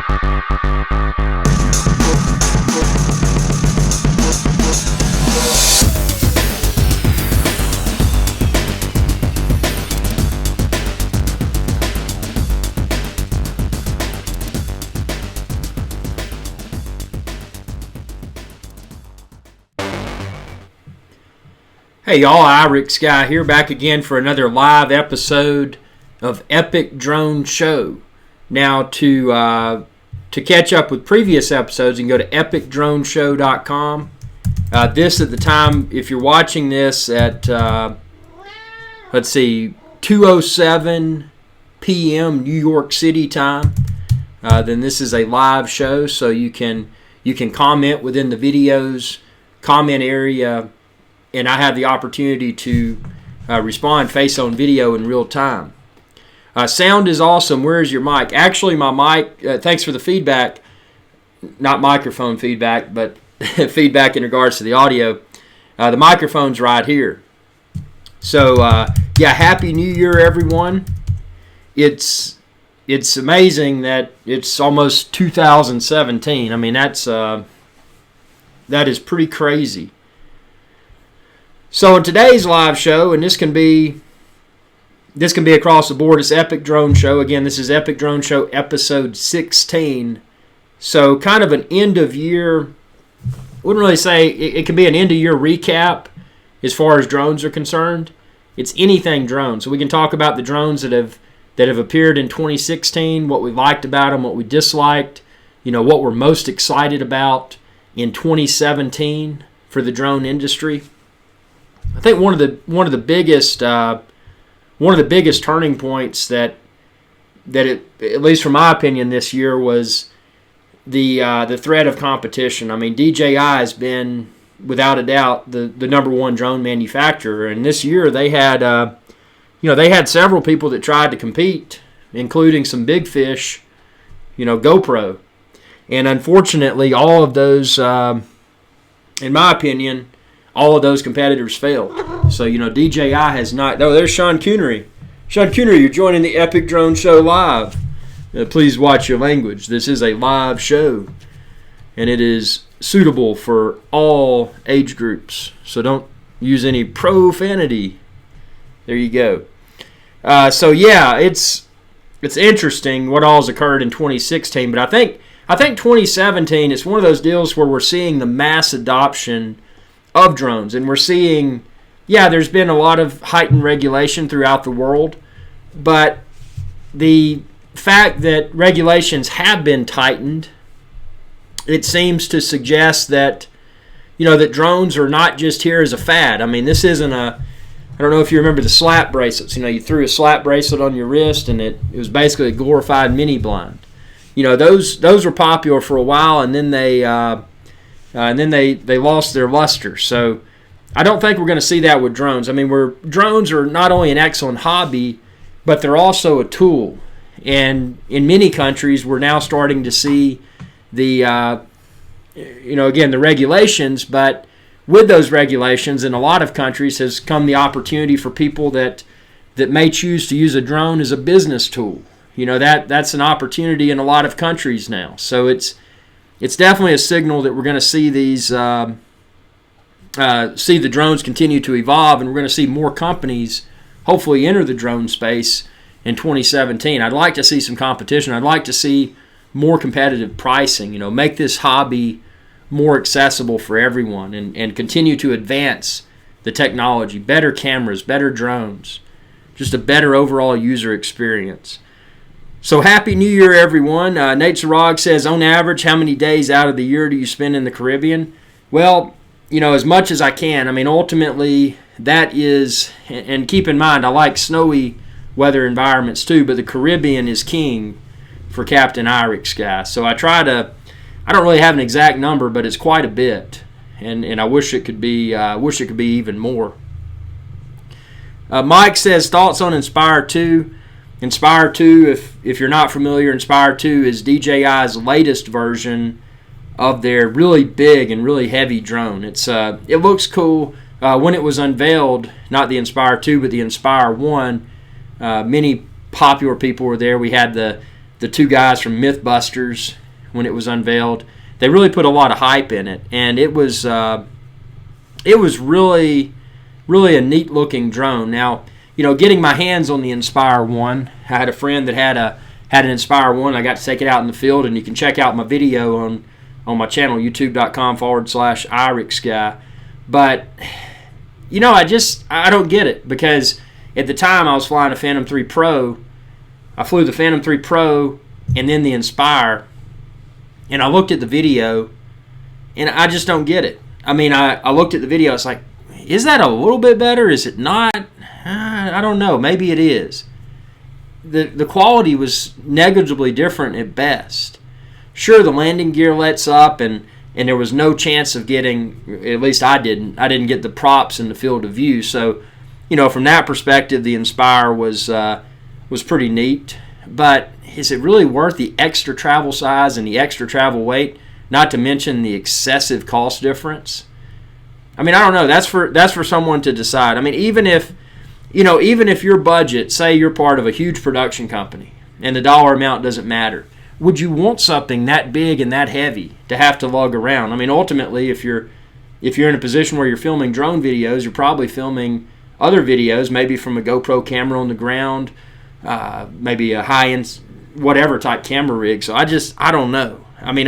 Hey y'all, IrixGuy here, back again for another live episode of Epic Drone Show. Now to catch up with previous episodes, you can go to epicdroneshow.com. This at the time, if you're watching this at 2:07 p.m. New York City time, then this is a live show, so you can comment within the video's comment area. And I have the opportunity to respond face on video in real time. Sound is awesome. Where is your mic? Actually, my mic, thanks for the feedback, not microphone feedback, but feedback in regards to the audio. The microphone's right here. So, Happy New Year, everyone. It's amazing that it's almost 2017. I mean, that is pretty crazy. So in today's live show, and this can be across the board, it's Epic Drone Show. Again, this is Epic Drone Show episode 16. So kind of an end of year, wouldn't really say, it can be an end of year recap as far as drones are concerned. It's anything drone. So we can talk about the drones that have appeared in 2016, what we liked about them, what we disliked, what we're most excited about in 2017 for the drone industry. I think one of the biggest turning points that it, at least from my opinion this year, was the threat of competition. I mean, DJI has been without a doubt the number one drone manufacturer, and this year they had several people that tried to compete, including some big fish, GoPro, and unfortunately all of those, in my opinion, all of those competitors failed. So, DJI has not... Oh, there's Sean Coonery. Sean Coonery, you're joining the Epic Drone Show live. Please watch your language. This is a live show, and it is suitable for all age groups. So don't use any profanity. There you go. It's interesting what all has occurred in 2016, but I think 2017 is one of those deals where we're seeing the mass adoption of drones, and we're seeing, there's been a lot of heightened regulation throughout the world, but the fact that regulations have been tightened, it seems to suggest that, that drones are not just here as a fad. I mean, this isn't I don't know if you remember the slap bracelets. You threw a slap bracelet on your wrist, and it was basically a glorified mini blind. Those were popular for a while, and then they lost their luster. So I don't think we're going to see that with drones. I mean, drones are not only an excellent hobby, but they're also a tool. And in many countries, we're now starting to see the regulations. But with those regulations, in a lot of countries, has come the opportunity for people that may choose to use a drone as a business tool. That's an opportunity in a lot of countries now. So it's definitely a signal that we're going to see see the drones continue to evolve, and we're going to see more companies hopefully enter the drone space in 2017. I'd like to see some competition. I'd like to see more competitive pricing, make this hobby more accessible for everyone, and continue to advance the technology, better cameras, better drones, just a better overall user experience. So Happy New Year, everyone. Nate Zarog says, on average, how many days out of the year do you spend in the Caribbean? Well, as much as I can. I mean, ultimately, that is, and keep in mind, I like snowy weather environments too, but the Caribbean is king for Captain IrixGuy. So I don't really have an exact number, but it's quite a bit. And I wish it could be even more. Mike says, thoughts on Inspire 2? Inspire 2, if you're not familiar, Inspire 2 is DJI's latest version of their really big and really heavy drone. It looks cool. When it was unveiled, not the Inspire 2, but the Inspire 1, many popular people were there. We had the the two guys from Mythbusters when it was unveiled. They really put a lot of hype in it, and it was really a neat looking drone. Now, getting my hands on the Inspire 1, I had a friend that had an Inspire 1. I got to take it out in the field, and you can check out my video on my channel, youtube.com/IrixGuy. But, I don't get it, because at the time I was flying a Phantom 3 Pro. I flew the Phantom 3 Pro and then the Inspire, and I looked at the video, and I just don't get it. I mean, I looked at the video, it's like, is that a little bit better? Is it not? I don't know. Maybe it is. The quality was negligibly different at best. Sure, the landing gear lets up, and there was no chance of getting, at least I didn't get the props in the field of view. So, from that perspective, the Inspire was pretty neat. But is it really worth the extra travel size and the extra travel weight, not to mention the excessive cost difference? I mean, I don't know. That's for someone to decide. I mean, even if your budget, say you're part of a huge production company and the dollar amount doesn't matter, would you want something that big and that heavy to have to lug around? I mean, ultimately, if you're in a position where you're filming drone videos, you're probably filming other videos, maybe from a GoPro camera on the ground, maybe a high-end whatever type camera rig. So I don't know. I mean,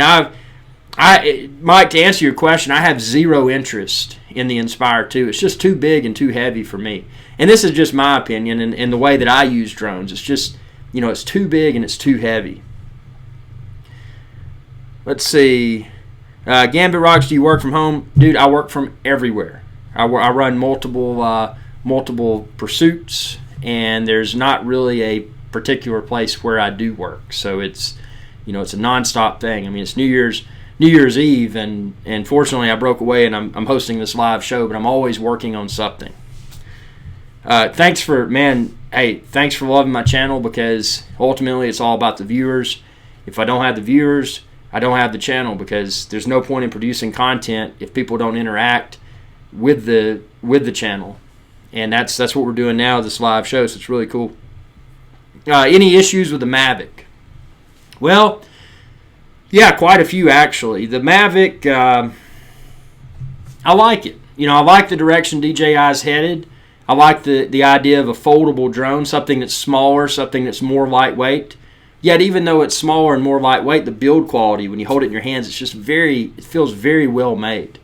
Mike, to answer your question, I have zero interest in the Inspire 2. It's just too big and too heavy for me. And this is just my opinion and the way that I use drones. It's just, it's too big and it's too heavy. Let's see. Gambit Rocks, do you work from home? Dude, I work from everywhere. I run multiple pursuits, and there's not really a particular place where I do work. So it's a nonstop thing. I mean, it's New Year's Eve, and fortunately I broke away and I'm hosting this live show, but I'm always working on something. Thanks for loving my channel, because ultimately it's all about the viewers. If I don't have the viewers, I don't have the channel, because there's no point in producing content if people don't interact with the channel. And that's what we're doing now, this live show, so it's really cool. Any issues with the Mavic? Well, yeah, quite a few actually. The Mavic, I like it. I like the direction DJI's headed. I like the idea of a foldable drone, something that's smaller, something that's more lightweight. Yet even though it's smaller and more lightweight, the build quality, when you hold it in your hands, it feels very well made.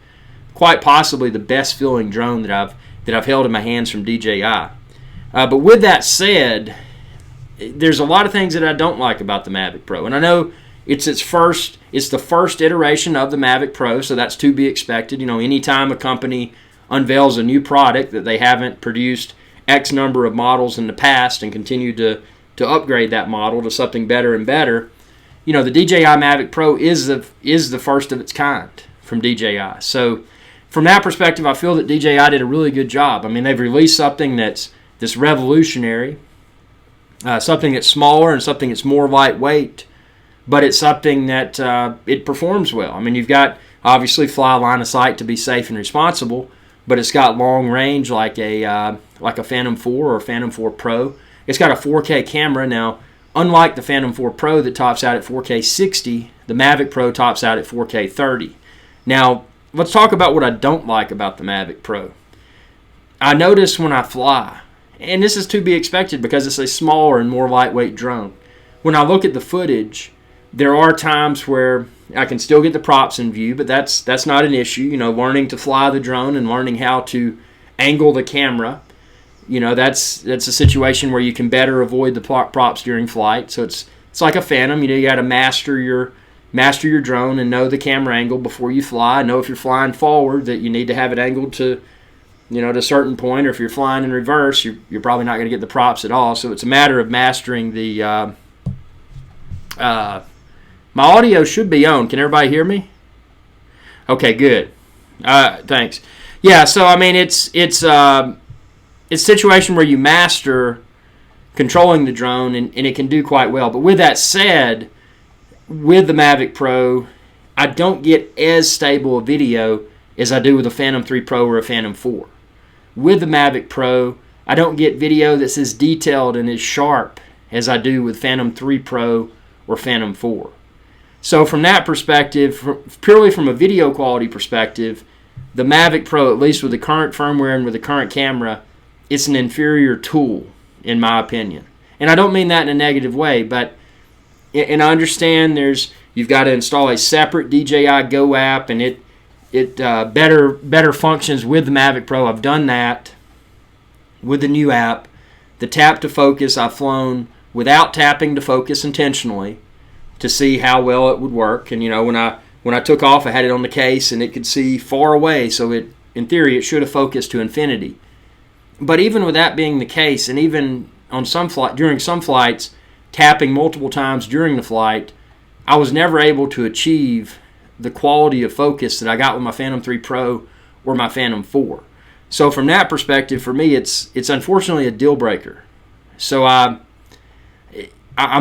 Quite possibly the best feeling drone that I've held in my hands from DJI. But with that said, there's a lot of things that I don't like about the Mavic Pro. And I know it's the first iteration of the Mavic Pro, so that's to be expected. Anytime a company unveils a new product that they haven't produced X number of models in the past and continue to upgrade that model to something better and better, the DJI Mavic Pro is the first of its kind from DJI. So from that perspective, I feel that DJI did a really good job. I mean, they've released something that's revolutionary, something that's smaller and something that's more lightweight, but it's something that it performs well. I mean, you've got obviously fly line of sight to be safe and responsible, but it's got long range like a Phantom 4 or Phantom 4 Pro. It's got a 4K camera. Now, unlike the Phantom 4 Pro that tops out at 4K 60, the Mavic Pro tops out at 4K 30. Now, let's talk about what I don't like about the Mavic Pro. I notice when I fly, and this is to be expected because it's a smaller and more lightweight drone, when I look at the footage, there are times where I can still get the props in view, but that's not an issue. Learning to fly the drone and learning how to angle the camera, that's a situation where you can better avoid the props during flight. So it's like a Phantom. You got to master your drone and know the camera angle before you fly. Know if you're flying forward that you need to have it angled to a certain point, or if you're flying in reverse, you're probably not going to get the props at all. So it's a matter of mastering the. My audio should be on. Can everybody hear me? Okay, good. Thanks. Yeah, so I mean, it's a situation where you master controlling the drone, and it can do quite well. But with that said, with the Mavic Pro, I don't get as stable a video as I do with a Phantom 3 Pro or a Phantom 4. With the Mavic Pro, I don't get video that's as detailed and as sharp as I do with Phantom 3 Pro or Phantom 4. So from that perspective, purely from a video quality perspective, the Mavic Pro, at least with the current firmware and with the current camera, it's an inferior tool, in my opinion. And I don't mean that in a negative way, but and I understand you've got to install a separate DJI Go app, and it better functions with the Mavic Pro. I've done that with the new app. The tap to focus, I've flown without tapping to focus intentionally to see how well it would work. And when I took off, I had it on the case and it could see far away, so in theory it should have focused to infinity. But even with that being the case, and even on during some flights, tapping multiple times during the flight, I was never able to achieve the quality of focus that I got with my Phantom 3 Pro or my Phantom 4. So from that perspective, for me, it's unfortunately a deal breaker. So I'm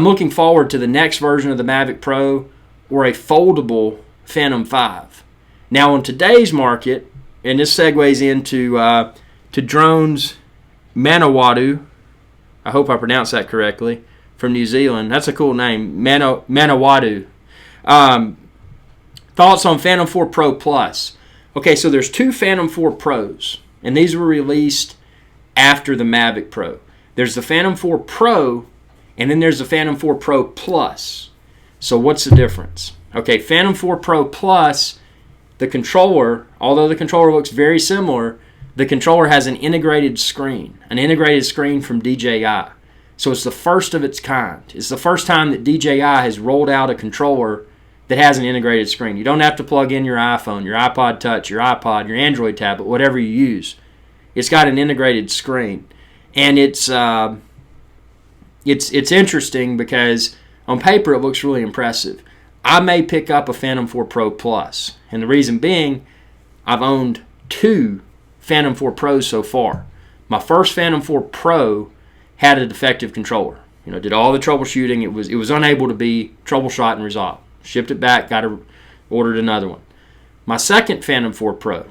looking forward to the next version of the Mavic Pro or a foldable Phantom 5. Now, on today's market, and this segues into to drones, Manawatu, I hope I pronounced that correctly, from New Zealand. That's a cool name, Manawatu. Thoughts on Phantom 4 Pro Plus. Okay, so there's two Phantom 4 Pros, and these were released after the Mavic Pro. There's the Phantom 4 Pro, and then there's the Phantom 4 Pro Plus. So what's the difference? Okay, Phantom 4 Pro Plus, the controller, although the controller looks very similar, the controller has an integrated screen from DJI. So it's the first of its kind. It's the first time that DJI has rolled out a controller that has an integrated screen. You don't have to plug in your iPhone, your iPod Touch, your iPod, your Android tablet, whatever you use. It's got an integrated screen. And it's interesting because on paper it looks really impressive. I may pick up a Phantom 4 Pro Plus, and the reason being, I've owned two Phantom 4 Pros so far. My first Phantom 4 Pro had a defective controller. Did all the troubleshooting. It was unable to be troubleshot and resolved. Shipped it back, ordered another one. My second Phantom 4 Pro,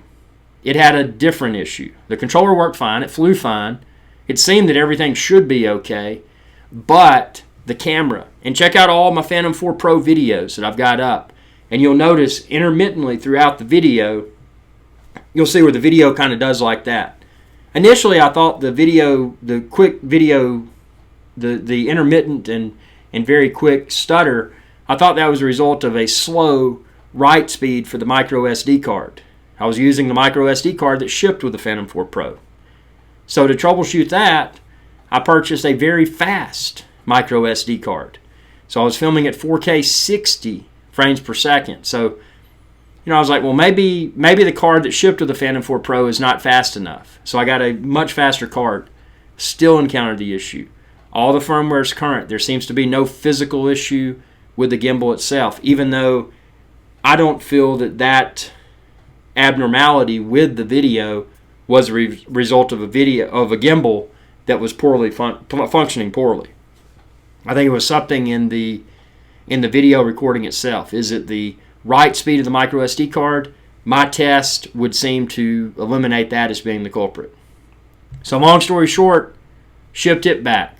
it had a different issue. The controller worked fine. It flew fine. It seemed that everything should be okay, but the camera. And check out all my Phantom 4 Pro videos that I've got up, and you'll notice intermittently throughout the video, you'll see where the video kind of does like that. Initially, I thought the intermittent and very quick stutter, I thought that was a result of a slow write speed for the micro SD card. I was using the micro SD card that shipped with the Phantom 4 Pro. So to troubleshoot that, I purchased a very fast micro SD card. So I was filming at 4K 60 frames per second. So, I was like, well, maybe the card that shipped with the Phantom 4 Pro is not fast enough. So I got a much faster card. Still encountered the issue. All the firmware is current. There seems to be no physical issue with the gimbal itself, even though I don't feel that abnormality with the video was a result of a gimbal that was functioning poorly. I think it was something in the video recording itself. Is it the write speed of the micro SD card? My test would seem to eliminate that as being the culprit. So long story short, shipped it back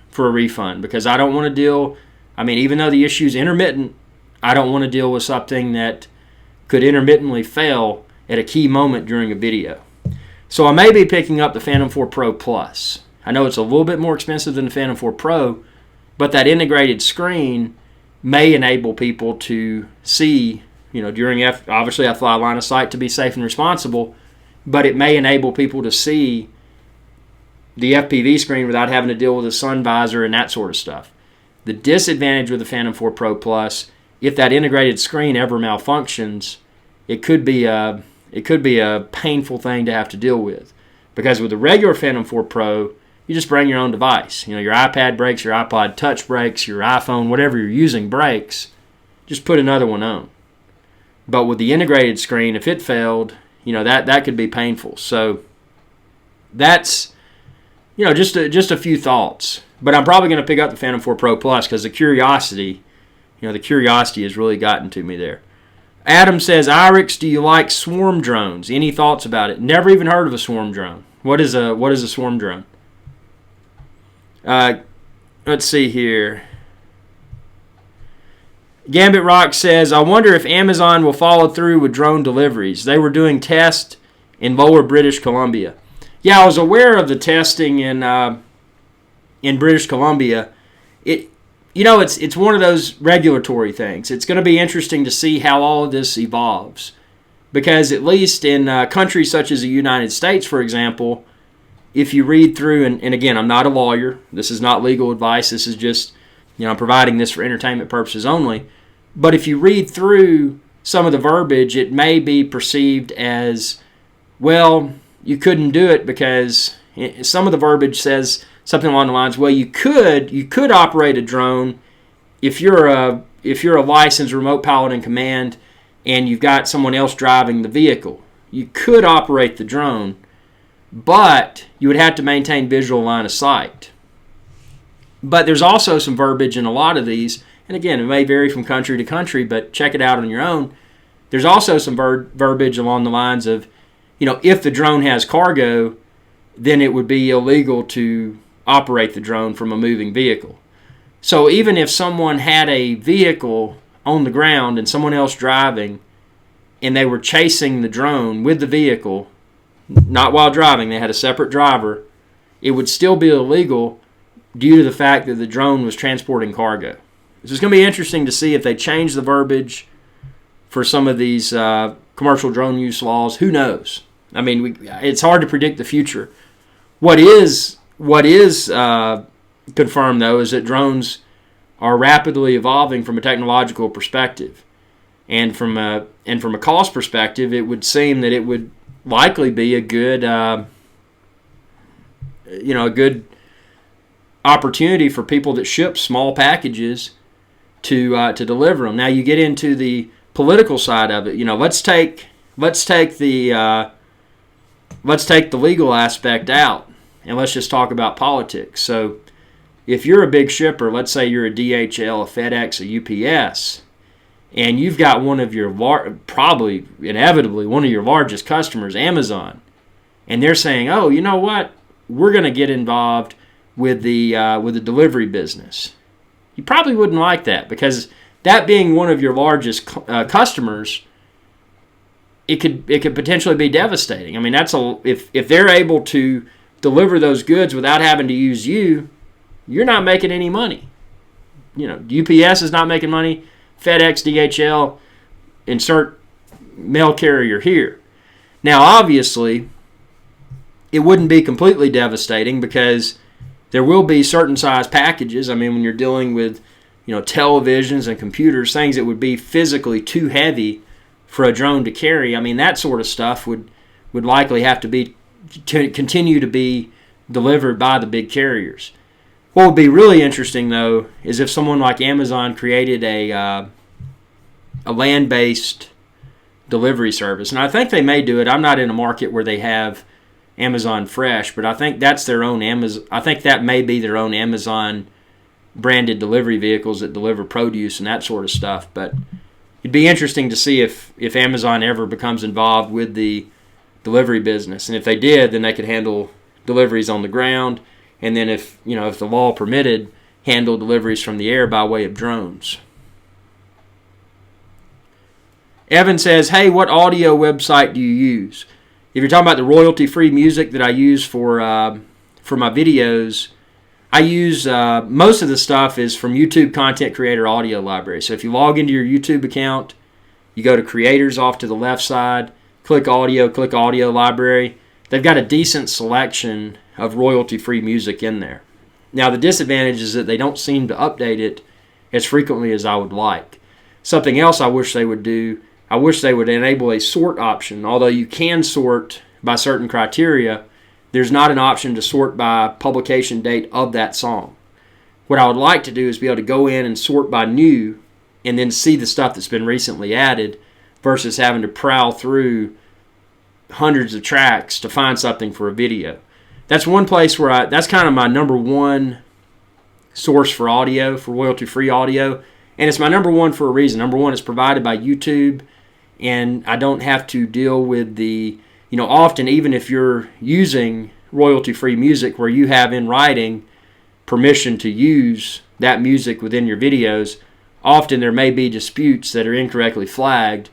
for a refund because I don't want to deal, even though the issue is intermittent, I don't want to deal with something that could intermittently fail at a key moment during a video. So I may be picking up the Phantom 4 Pro Plus. I know it's a little bit more expensive than the Phantom 4 Pro, but that integrated screen may enable people to see, obviously I fly line of sight to be safe and responsible, but it may enable people to see the FPV screen without having to deal with a sun visor and that sort of stuff. The disadvantage with the Phantom 4 Pro Plus, if that integrated screen ever malfunctions, it could be a painful thing to have to deal with. Because with the regular Phantom 4 Pro, you just bring your own device. Your iPad breaks, your iPod Touch breaks, your iPhone, whatever you're using breaks, just put another one on. But with the integrated screen, if it failed, that could be painful. So that's, just a few thoughts. But I'm probably going to pick up the Phantom 4 Pro Plus because the curiosity has really gotten to me there. Adam says, Irix, do you like swarm drones? Any thoughts about it? Never even heard of a swarm drone. What is a swarm drone? Let's see here. Gambit Rock says, I wonder if Amazon will follow through with drone deliveries. They were doing tests in lower British Columbia. Yeah, I was aware of the testing in British Columbia. It's one of those regulatory things. It's going to be interesting to see how all of this evolves. Because at least in countries such as the United States, for example, if you read through, and again, I'm not a lawyer. This is not legal advice. This is just, I'm providing this for entertainment purposes only. But if you read through some of the verbiage, it may be perceived as, well, you couldn't do it because some of the verbiage says something along the lines, well, you could operate a drone if you're a licensed remote pilot in command and you've got someone else driving the vehicle. You could operate the drone, but you would have to maintain visual line of sight. But there's also some verbiage in a lot of these, and again, it may vary from country to country, but check it out on your own. There's also some verbiage along the lines of, if the drone has cargo, then it would be illegal to operate the drone from a moving vehicle. So even if someone had a vehicle on the ground and someone else driving, and they were chasing the drone with the vehicle, not while driving, they had a separate driver, it would still be illegal due to the fact that the drone was transporting cargo. So it's going to be interesting to see if they change the verbiage for some of these commercial drone use laws. Who knows? I mean, it's hard to predict the future. What is confirmed, though, is that drones are rapidly evolving from a technological perspective. And from a cost perspective, it would seem that it would likely be a good opportunity for people that ship small packages to deliver them. Now you get into the political side of it. Let's take the legal aspect out, and let's just talk about politics. So if you're a big shipper, let's say you're a DHL, a FedEx, a UPS, and you've got one of your probably inevitably one of your largest customers, Amazon, and they're saying, "Oh, you know what? We're going to get involved with the delivery business." You probably wouldn't like that, because that being one of your largest customers, it could potentially be devastating. I mean, if they're able to deliver those goods without having to use you, you're not making any money. UPS is not making money. FedEx, DHL, insert mail carrier here. Now, obviously, it wouldn't be completely devastating, because there will be certain size packages. I mean, when you're dealing with, televisions and computers, things that would be physically too heavy for a drone to carry. I mean, that sort of stuff would likely have to continue to be delivered by the big carriers. What would be really interesting, though, is if someone like Amazon created a land-based delivery service. And I think they may do it. I'm not in a market where they have Amazon Fresh, but I think that's their own Amazon. I think that may be their own Amazon branded delivery vehicles that deliver produce and that sort of stuff. But it'd be interesting to see if Amazon ever becomes involved with the delivery business. And if they did, then they could handle deliveries on the ground. And then if the law permitted, handle deliveries from the air by way of drones. Evan says, hey, what audio website do you use? If you're talking about the royalty-free music that I use for my videos, I use most of the stuff is from YouTube Content Creator Audio Library. So if you log into your YouTube account, you go to Creators off to the left side, click Audio Library. They've got a decent selection of royalty-free music in there. Now, the disadvantage is that they don't seem to update it as frequently as I would like. Something else I wish they would do, I wish they would enable a sort option. Although you can sort by certain criteria, there's not an option to sort by publication date of that song. What I would like to do is be able to go in and sort by new and then see the stuff that's been recently added versus having to prowl through hundreds of tracks to find something for a video. That's one place where that's kind of my number one source for audio, for royalty-free audio. And it's my number one for a reason. Number one, it's provided by YouTube, and I don't have to deal with the, often even if you're using royalty-free music where you have in writing permission to use that music within your videos, often there may be disputes that are incorrectly flagged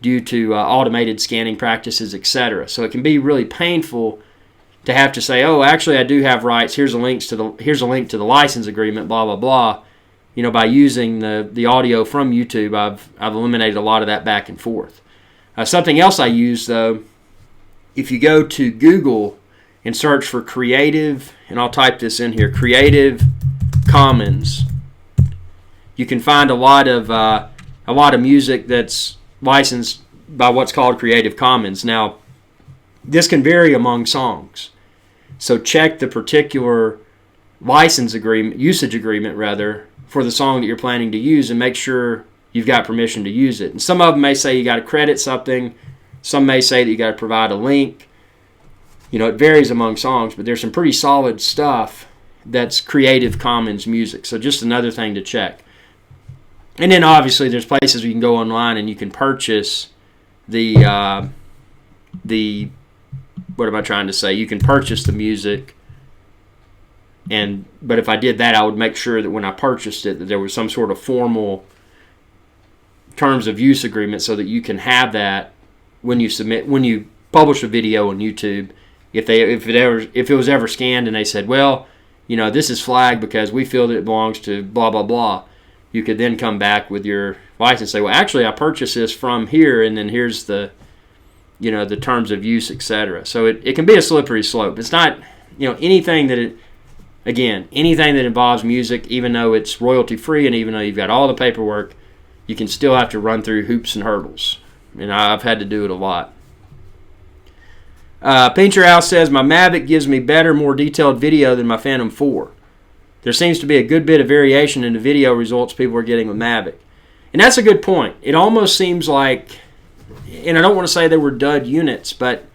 due to automated scanning practices, etc. So it can be really painful to have to say, oh, actually I do have rights. Here's a link to the license agreement, blah blah blah. By using the audio from YouTube, I've eliminated a lot of that back and forth. Something else I use, though, if you go to Google and search for Creative, and I'll type this in here, Creative Commons, you can find a lot of music that's licensed by what's called Creative Commons. Now, this can vary among songs, so check the particular usage agreement rather, for the song that you're planning to use, and make sure you've got permission to use it. And some of them may say you got to credit something. Some may say that you got to provide a link. It varies among songs, but there's some pretty solid stuff that's Creative Commons music. So just another thing to check. And then obviously there's places where you can go online and you can purchase the what am I trying to say? You can purchase the music. But if I did that, I would make sure that when I purchased it, that there was some sort of formal terms of use agreement, so that you can have that when you publish a video on YouTube. If it was ever scanned and they said, well, this is flagged because we feel that it belongs to blah blah blah, you could then come back with your license and say, well, actually I purchased this from here, and then here's the the terms of use, etc. So it can be a slippery slope. It's not anything that involves music, even though it's royalty free and even though you've got all the paperwork, you can still have to run through hoops and hurdles. I've had to do it a lot. Paint Your House says, my Mavic gives me better, more detailed video than my Phantom 4. There seems to be a good bit of variation in the video results people are getting with Mavic. And that's a good point. It almost seems like, and I don't want to say they were dud units, but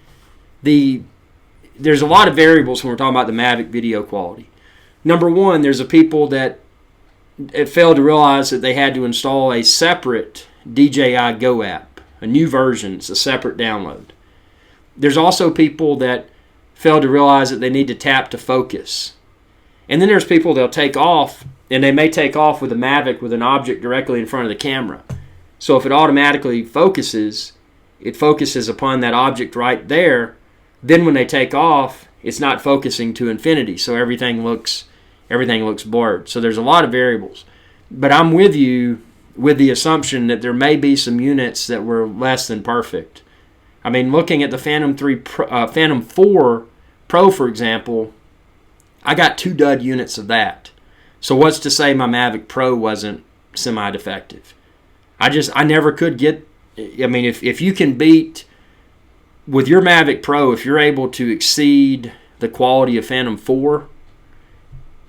there's a lot of variables when we're talking about the Mavic video quality. Number one, there's a people that failed to realize that they had to install a separate DJI Go app, a new version. It's a separate download. There's also people that failed to realize that they need to tap to focus. And then there's people that'll take off, and they may take off with a Mavic with an object directly in front of the camera. So if it automatically focuses, it focuses upon that object right there. Then when they take off, it's not focusing to infinity, so everything looks blurred. So there's a lot of variables. But I'm with you with the assumption that there may be some units that were less than perfect. Looking at the Phantom 4 Pro, for example, I got 2 dud units of that. So what's to say my Mavic Pro wasn't semi-defective? I never could get, if you can beat, with your Mavic Pro, if you're able to exceed the quality of Phantom 4,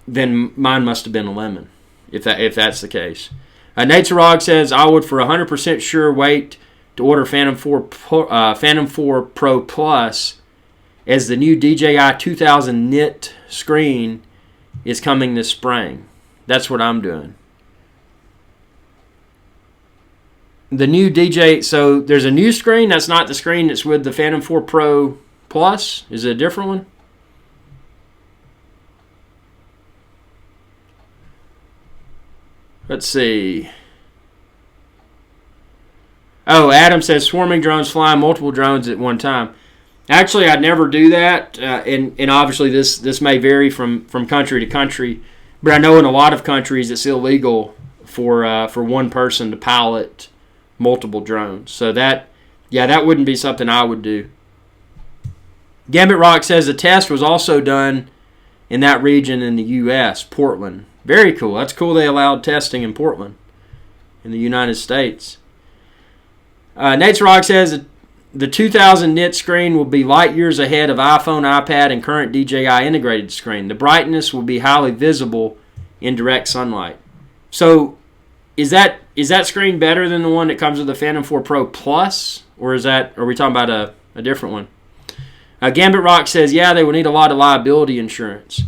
then mine must have been a lemon, if that's the case. Nate Sarog says, I would for 100% sure wait to order Phantom 4 Pro Plus, as the new DJI 2000 nit screen is coming this spring. That's what I'm doing. The new so there's a new screen. That's not the screen that's with the Phantom 4 Pro Plus. Is it a different one? Let's see. Oh, Adam says swarming drones flying multiple drones at one time. Actually, I'd never do that, and obviously this may vary from country to country, but I know in a lot of countries it's illegal for one person to pilot multiple drones. So that wouldn't be something I would do. Gambit Rock says the test was also done in that region in the U.S., Portland. Very cool. That's cool they allowed testing in Portland in the United States. Nate's Rock says the 2000 nit screen will be light years ahead of iPhone, iPad, and current DJI integrated screen. The brightness will be highly visible in direct sunlight. So is that screen better than the one that comes with the Phantom 4 Pro Plus, or are we talking about a different one? Gambit Rock says, yeah, they will need a lot of liability insurance.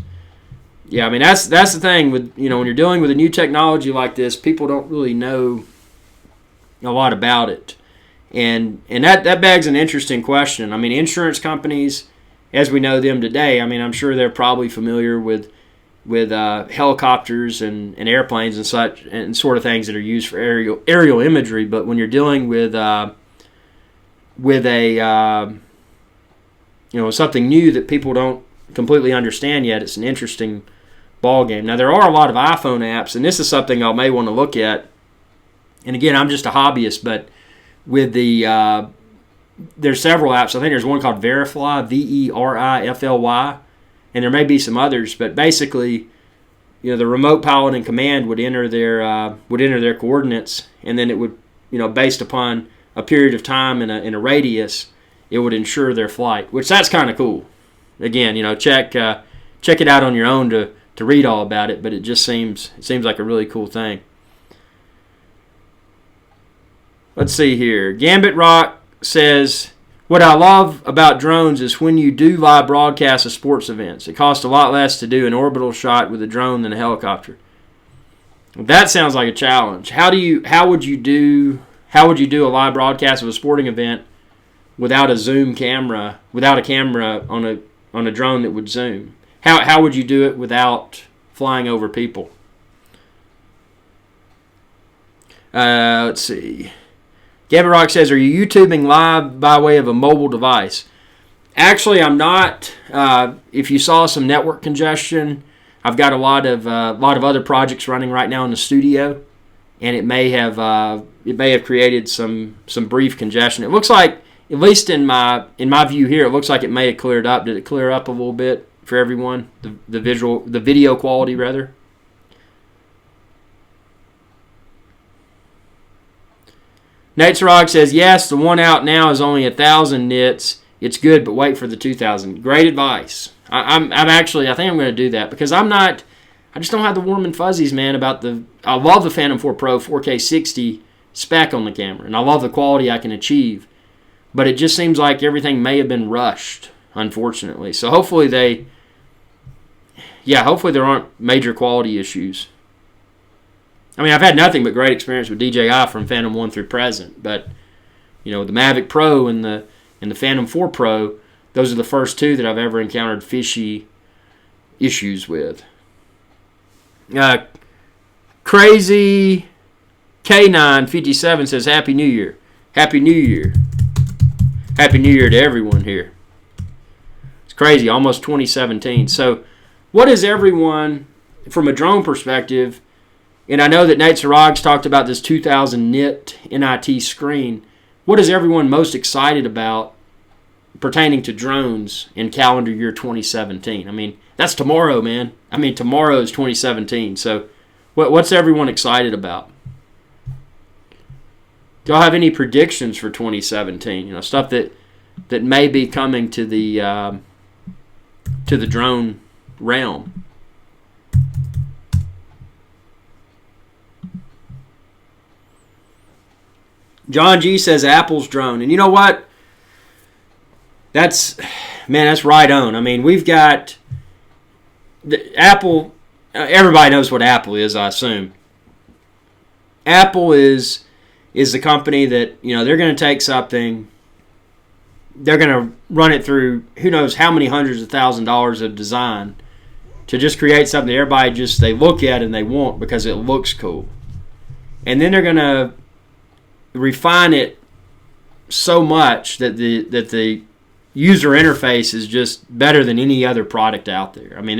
Yeah, that's the thing with when you're dealing with a new technology like this, people don't really know a lot about it. And that begs an interesting question. Insurance companies, as we know them today, I'm sure they're probably familiar with helicopters and airplanes and such and sort of things that are used for aerial imagery. But when you're dealing with a something new that people don't completely understand yet, it's an interesting ball game. Now there are a lot of iPhone apps, and this is something I may want to look at. And again, I'm just a hobbyist, but with there's several apps. I think there's one called Verifly, Verifly, and there may be some others. But basically, the remote pilot in command would enter their coordinates, and then it would, based upon a period of time in a radius, it would ensure their flight. Which that's kind of cool. Again, check it out on your own to read all about it. But it just seems like a really cool thing. Let's see here. Gambit Rock says, what I love about drones is when you do live broadcast of sports events. It costs a lot less to do an orbital shot with a drone than a helicopter. That sounds like a challenge. How would you do a live broadcast of a sporting event without a zoom camera, without a camera on a drone that would zoom? How would you do it without flying over people? Let's see. Gabby Rock says, are you YouTubing live by way of a mobile device? Actually, I'm not. If you saw some network congestion, I've got a lot of other projects running right now in the studio, and it may have created some brief congestion. It looks like, at least in my view here, it looks like it may have cleared up. Did it clear up a little bit for everyone? The video quality rather. Nate Sarog says, yes, the one out now is only 1,000 nits. It's good, but wait for the 2,000. Great advice. I think I'm going to do that because I just don't have the warm and fuzzies, man, I love the Phantom 4 Pro 4K 60 spec on the camera, and I love the quality I can achieve. But it just seems like everything may have been rushed, unfortunately. So hopefully there aren't major quality issues. I mean, I've had nothing but great experience with DJI from Phantom 1 through present, but the Mavic Pro and the Phantom 4 Pro, those are the first two that I've ever encountered fishy issues with. Crazy K957 says, Happy New Year. Happy New Year. Happy New Year to everyone here. It's crazy, almost 2017. So what is everyone, from a drone perspective, and I know that Nate Sarog's talked about this 2,000 nit NIT screen. What is everyone most excited about pertaining to drones in calendar year 2017? I mean, that's tomorrow, man. I mean, tomorrow is 2017. So what's everyone excited about? Do y'all have any predictions for 2017? Stuff that may be coming to the drone realm. John G says Apple's drone. And you know what? That's right on. I mean, we've got Apple. Everybody knows what Apple is, I assume. Apple is the company that, they're going to take something, they're going to run it through who knows how many hundreds of $1,000s of design to just create something that everybody they look at and they want because it looks cool. And then they're going to refine it so much that the user interface is just better than any other product out there. I mean,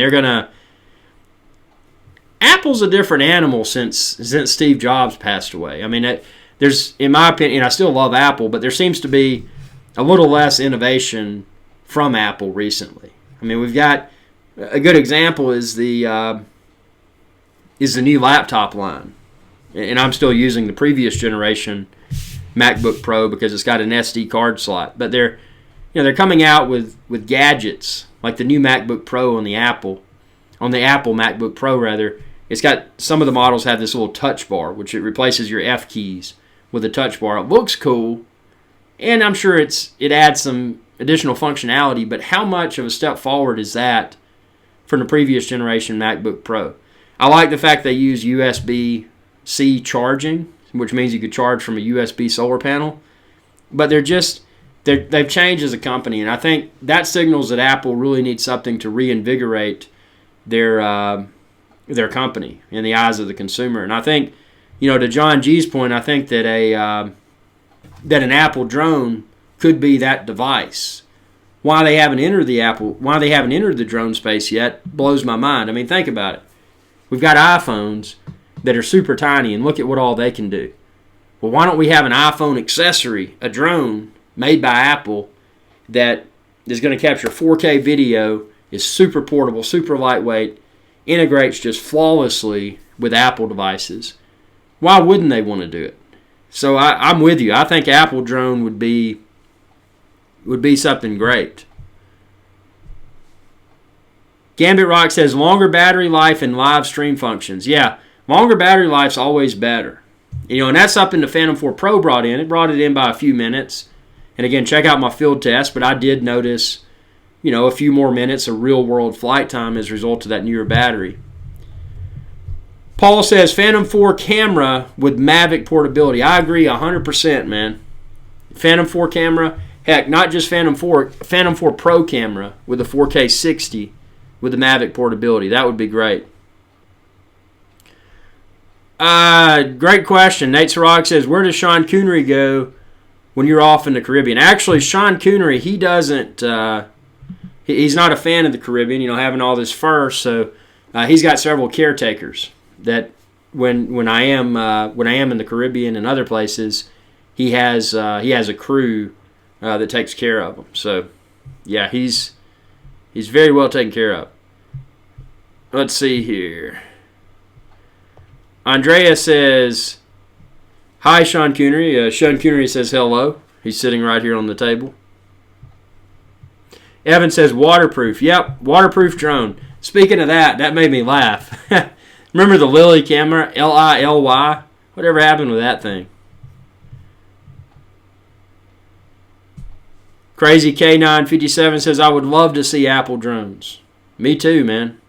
Apple's a different animal since Steve Jobs passed away. I mean, there's, in my opinion, I still love Apple, but there seems to be a little less innovation from Apple recently. I mean, we've got a good example is the new laptop line, and I'm still using the previous generation MacBook Pro because it's got an SD card slot. But they're coming out with gadgets like the new MacBook Pro on the Apple MacBook Pro rather. It's got, some of the models have this little touch bar, which it replaces your F keys with a touch bar. It looks cool, and I'm sure it adds some additional functionality. But how much of a step forward is that from the previous generation MacBook Pro? I like the fact they use USB-C charging, which means you could charge from a USB solar panel. But they've changed as a company, and I think that signals that Apple really needs something to reinvigorate their their company in the eyes of the consumer. And I think, to John G's point, I think that that an Apple drone could be that device. Why they haven't entered the drone space yet blows my mind. I mean, think about it. We've got iPhones that are super tiny, and look at what all they can do. Well, why don't we have an iPhone accessory, a drone made by Apple that is going to capture 4K video, is super portable, super lightweight, integrates just flawlessly with Apple devices? Why wouldn't they want to do it? So I'm with you. I think Apple drone would be something great. Gambit Rock says longer battery life and live stream functions. Yeah, longer battery life's always better. And that's something the Phantom 4 Pro brought in. It brought it in by a few minutes. And again, check out my field test, but I did notice, a few more minutes of real-world flight time as a result of that newer battery. Paul says Phantom 4 camera with Mavic portability. I agree 100%, man. Phantom 4 camera, heck, not just Phantom 4 Pro camera with a 4K 60 with the Mavic portability. That would be great. Great question. Nate Sarog says, where does Sean Connery go when you're off in the Caribbean? Actually, Sean Connery, he doesn't, he's not a fan of the Caribbean, having all this fur, so he's got several caretakers that when I am in the Caribbean and other places, he has a crew that takes care of him. So, yeah, he's very well taken care of. Let's see here. Andrea says, hi, Sean Connery. Sean Connery says hello. He's sitting right here on the table. Evan says waterproof. Yep, waterproof drone. Speaking of that made me laugh. Remember the Lily camera, Lily? Whatever happened with that thing? Crazy K957 says, I would love to see Apple drones. Me too, man.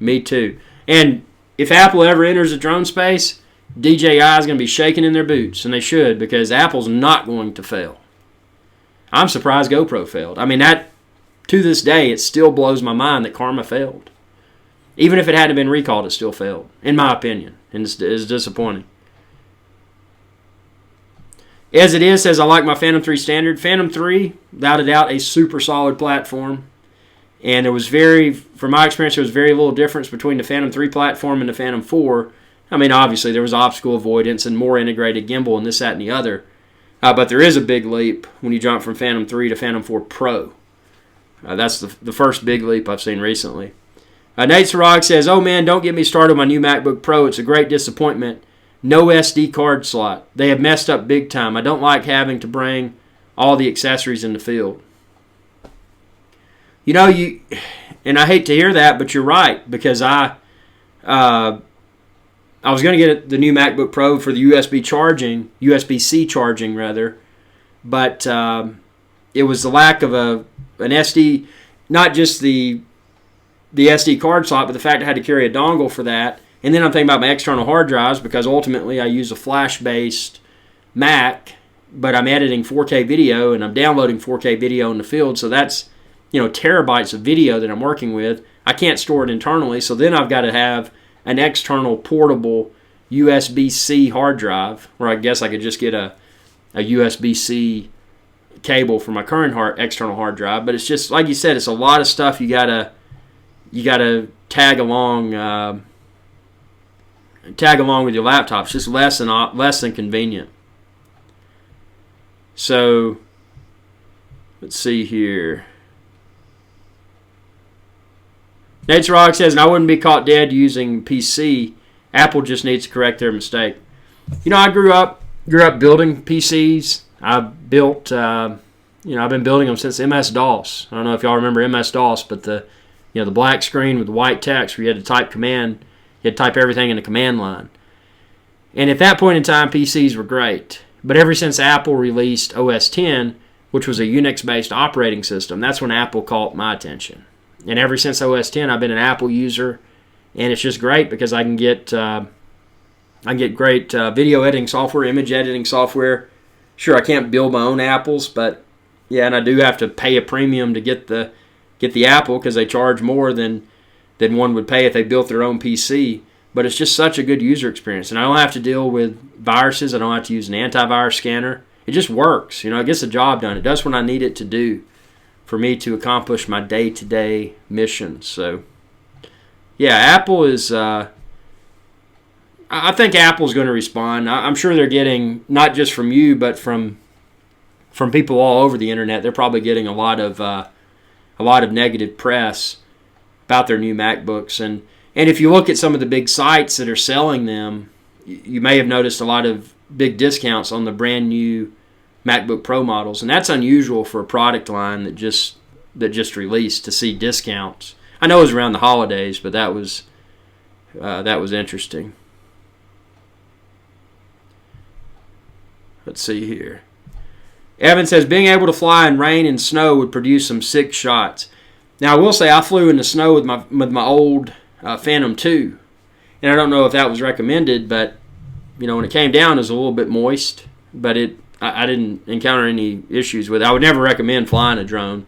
Me too. And if Apple ever enters the drone space, DJI is going to be shaking in their boots, and they should, because Apple's not going to fail. I'm surprised GoPro failed. I mean, to this day, it still blows my mind that Karma failed. Even if it hadn't been recalled, it still failed, in my opinion, and it's disappointing. As it is, says, I like my Phantom 3 standard. Phantom 3, without a doubt, a super solid platform. And from my experience, there was very little difference between the Phantom 3 platform and the Phantom 4. I mean, obviously, there was obstacle avoidance and more integrated gimbal and this, that, and the other. But there is a big leap when you jump from Phantom 3 to Phantom 4 Pro. That's the first big leap I've seen recently. Nate Sarog says, oh, man, don't get me started on my new MacBook Pro. It's a great disappointment. No SD card slot. They have messed up big time. I don't like having to bring all the accessories in the field. And I hate to hear that, but you're right, because I was going to get the new MacBook Pro for the USB-C charging rather, but it was the lack of an SD, not just the SD card slot, but the fact I had to carry a dongle for that. And then I'm thinking about my external hard drives, because ultimately I use a flash-based Mac, but I'm editing 4K video and I'm downloading 4K video in the field, so that's terabytes of video that I'm working with. I can't store it internally, so then I've got to have an external portable USB-C hard drive, where I guess I could just get a USB-C cable for my current external hard drive. But it's just, like you said, it's a lot of stuff you gotta tag along with your laptop. It's just less than convenient. So let's see here. Nate's Rock says, and I wouldn't be caught dead using PC. Apple just needs to correct their mistake. I grew up building PCs. I've been building them since MS-DOS. I don't know if y'all remember MS-DOS, but the black screen with the white text where you had to type command, you had to type everything in the command line. And at that point in time, PCs were great. But ever since Apple released OS X, which was a Unix-based operating system, that's when Apple caught my attention. And ever since OS X, I've been an Apple user, and it's just great because I can get great video editing software, image editing software. Sure, I can't build my own apples, but yeah, and I do have to pay a premium to get the Apple, because they charge more than than one would pay if they built their own PC. But it's just such a good user experience. And I don't have to deal with viruses. I don't have to use an antivirus scanner. It just works. It gets the job done. It does what I need it to do for me to accomplish my day-to-day mission. So, yeah, Apple is... I think Apple's going to respond. I'm sure they're getting, not just from you, but from people all over the internet, they're probably getting a lot of negative press about their new MacBooks. And if you look at some of the big sites that are selling them, you may have noticed a lot of big discounts on the brand new MacBook Pro models, and that's unusual for a product line that just released to see discounts. I know it was around the holidays, but that was interesting. Let's see here. Evan says, being able to fly in rain and snow would produce some sick shots. Now, I will say I flew in the snow with my old Phantom 2, and I don't know if that was recommended, but when it came down, it was a little bit moist, but I didn't encounter any issues with it. I would never recommend flying a drone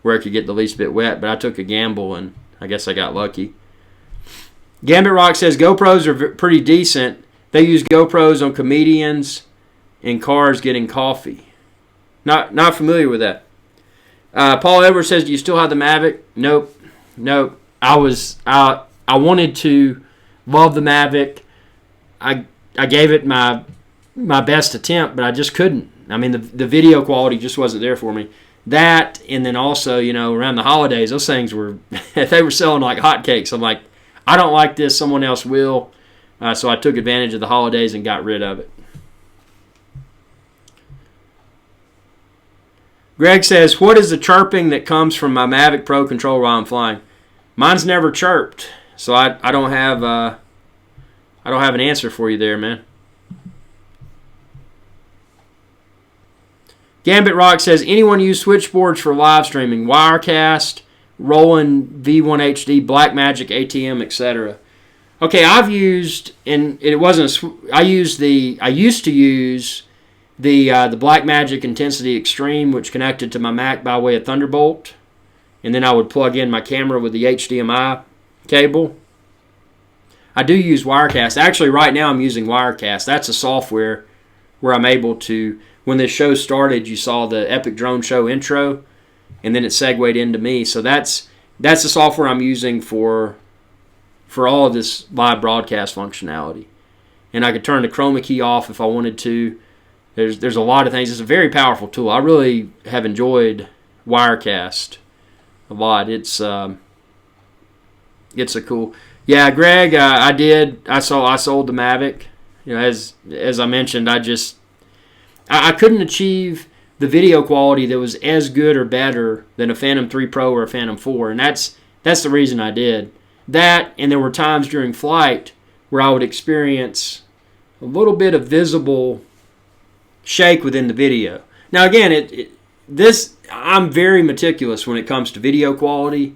where it could get the least bit wet, but I took a gamble, and I guess I got lucky. Gambit Rock says, GoPros are pretty decent. They use GoPros on comedians in cars getting coffee. Not familiar with that. Paul Edwards says, do you still have the Mavic? Nope. I wanted to love the Mavic. I gave it my best attempt, but I just couldn't. I mean, the video quality just wasn't there for me. That, and then also, around the holidays, those things were, they were selling like hotcakes. I'm like, I don't like this, someone else will. So I took advantage of the holidays and got rid of it. Greg says, what is the chirping that comes from my Mavic Pro controller while I'm flying? Mine's never chirped, so I don't have an answer for you there, man. Gambit Rock says, anyone use switchboards for live streaming? Wirecast, Roland V1 HD, Blackmagic ATM, etc. Okay, I've used, and it wasn't. I used I used to use the Blackmagic Intensity Extreme, which connected to my Mac by way of Thunderbolt, and then I would plug in my camera with the HDMI cable. I do use Wirecast. Actually, right now I'm using Wirecast. That's a software where I'm able to. When this show started, you saw the Epic Drone Show intro, and then it segued into me. So that's the software I'm using for all of this live broadcast functionality. And I could turn the chroma key off if I wanted to. There's a lot of things. It's a very powerful tool. I really have enjoyed Wirecast a lot. It's a cool. Yeah, Greg, I did. I sold the Mavic. As I mentioned, I couldn't achieve the video quality that was as good or better than a Phantom 3 Pro or a Phantom 4, and that's the reason I did that. And there were times during flight where I would experience a little bit of visible shake within the video. Now, again, I'm very meticulous when it comes to video quality,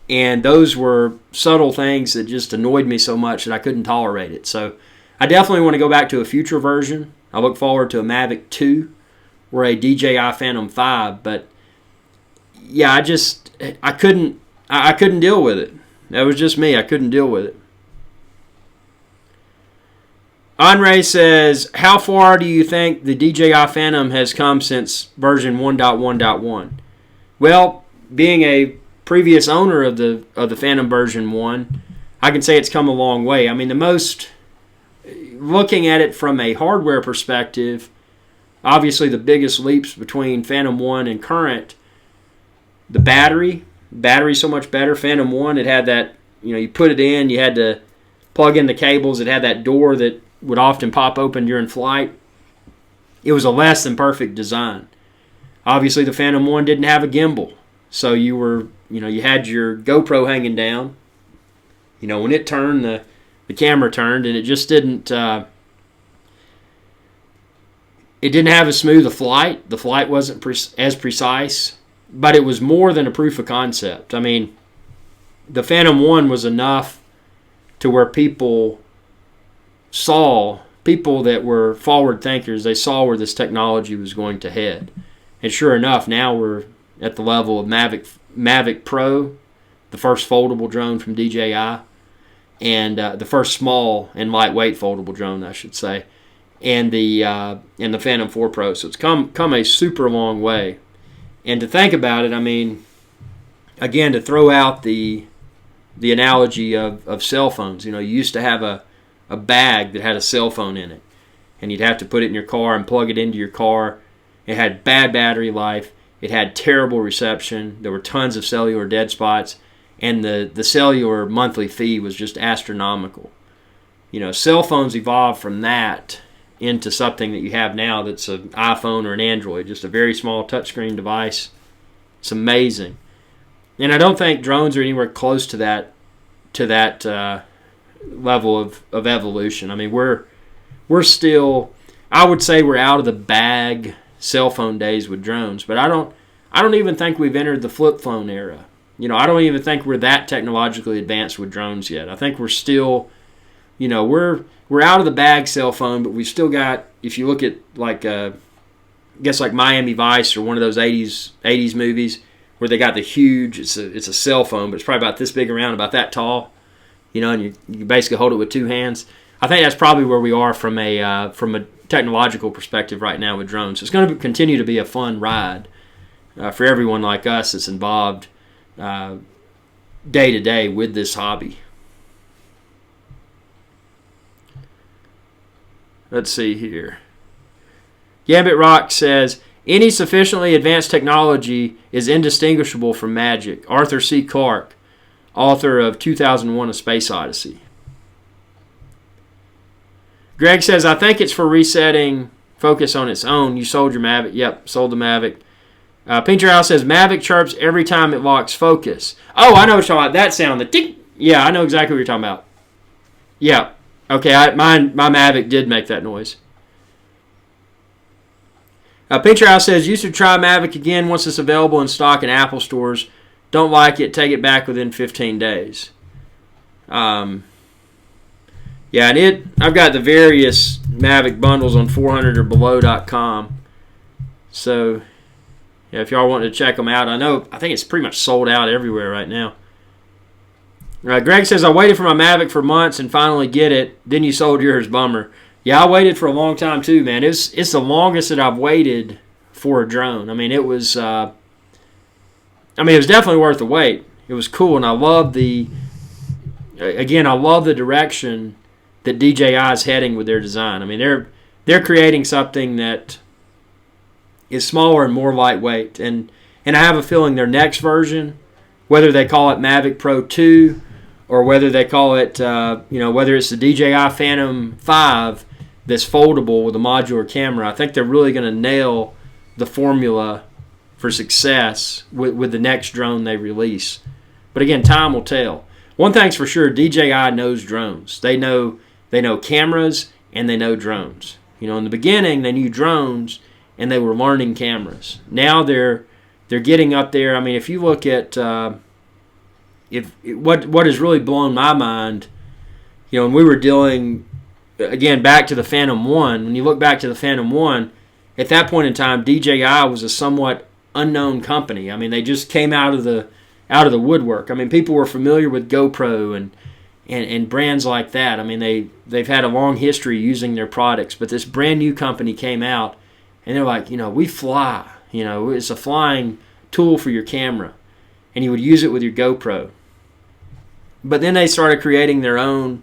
and those were subtle things that just annoyed me so much that I couldn't tolerate it. So I definitely want to go back to a future version. I look forward to a Mavic 2 or a DJI Phantom 5, but yeah, I couldn't deal with it. That was just me. I couldn't deal with it. Andre says, how far do you think the DJI Phantom has come since version 1.1.1? Well, being a previous owner of the Phantom version 1, I can say it's come a long way. I mean, looking at it from a hardware perspective, obviously the biggest leaps between Phantom 1 and current, the battery's so much better. Phantom 1, it had that, you put it in, you had to plug in the cables, it had that door that would often pop open during flight. It was a less than perfect design. Obviously, the Phantom 1 didn't have a gimbal, so you had your GoPro hanging down. When it turned, the camera turned, and it just didn't. It didn't have as smooth a flight. The flight wasn't as precise, but it was more than a proof of concept. I mean, the Phantom 1 was enough to where people that were forward thinkers, they saw where this technology was going to head. And sure enough, now we're at the level of Mavic Pro the first foldable drone from DJI, and the first small and lightweight foldable drone, I should say, and the Phantom 4 Pro. So it's come a super long way. And to think about it, I mean, again, to throw out the analogy of cell phones. You used to have a bag that had a cell phone in it, and you'd have to put it in your car and plug it into your car. It had bad battery life. It had terrible reception. There were tons of cellular dead spots, and the cellular monthly fee was just astronomical. Cell phones evolved from that into something that you have now that's an iPhone or an Android, just a very small touchscreen device. It's amazing. And I don't think drones are anywhere close to that level of evolution. I mean, we're still, I would say we're out of the bag cell phone days with drones, but I don't even think we've entered the flip phone era. I don't even think we're that technologically advanced with drones yet. I think we're still, we're out of the bag cell phone, but we've still got, if you look at like Miami Vice or one of those 80s movies where they got the huge, it's a cell phone, but it's probably about this big around, about that tall, and you basically hold it with two hands. I think that's probably where we are from a technological perspective right now with drones. It's going to continue to be a fun ride for everyone like us that's involved day to day with this hobby. Let's see here. Gambit Rock says, any sufficiently advanced technology is indistinguishable from magic. Arthur C. Clarke, author of 2001: A Space Odyssey. Greg says, I think it's for resetting focus on its own. You sold your Mavic. Yep, sold the Mavic. Pincher House says, Mavic chirps every time it locks focus. Oh, I know what you're talking about. That sound. The tick. Yeah, I know exactly what you're talking about. Yeah. Okay, my Mavic did make that noise. Pincher House says, you should try Mavic again once it's available in stock in Apple stores. Don't like it, take it back within 15 days. Yeah, and I've got the various Mavic bundles on 400orbelow.com. So, yeah, if y'all want to check them out, I think it's pretty much sold out everywhere right now. Greg says, I waited for my Mavic for months and finally get it. Then you sold yours, bummer. Yeah, I waited for a long time too, man. It's the longest that I've waited for a drone. I mean, it was definitely worth the wait. It was cool, and I love the direction that DJI is heading with their design. I mean, they're creating something that is smaller and more lightweight, and I have a feeling their next version, whether they call it Mavic Pro 2 or whether they call it, whether it's the DJI Phantom 5 that's foldable with a modular camera, I think they're really going to nail the formula for success with the next drone they release. But again, time will tell. One thing's for sure, DJI knows drones. They know cameras and they know drones. In the beginning, they knew drones and they were learning cameras. Now they're getting up there. I mean, if you look at what has really blown my mind, when we were dealing, again, back to the Phantom 1, when you look back to the Phantom 1, at that point in time, DJI was a somewhat unknown company. I mean, they just came out of the woodwork. I mean, people were familiar with GoPro and brands like that. I mean, they've had a long history using their products, but this brand new company came out, and they're like, we fly. It's a flying tool for your camera, and you would use it with your GoPro. But then they started creating their own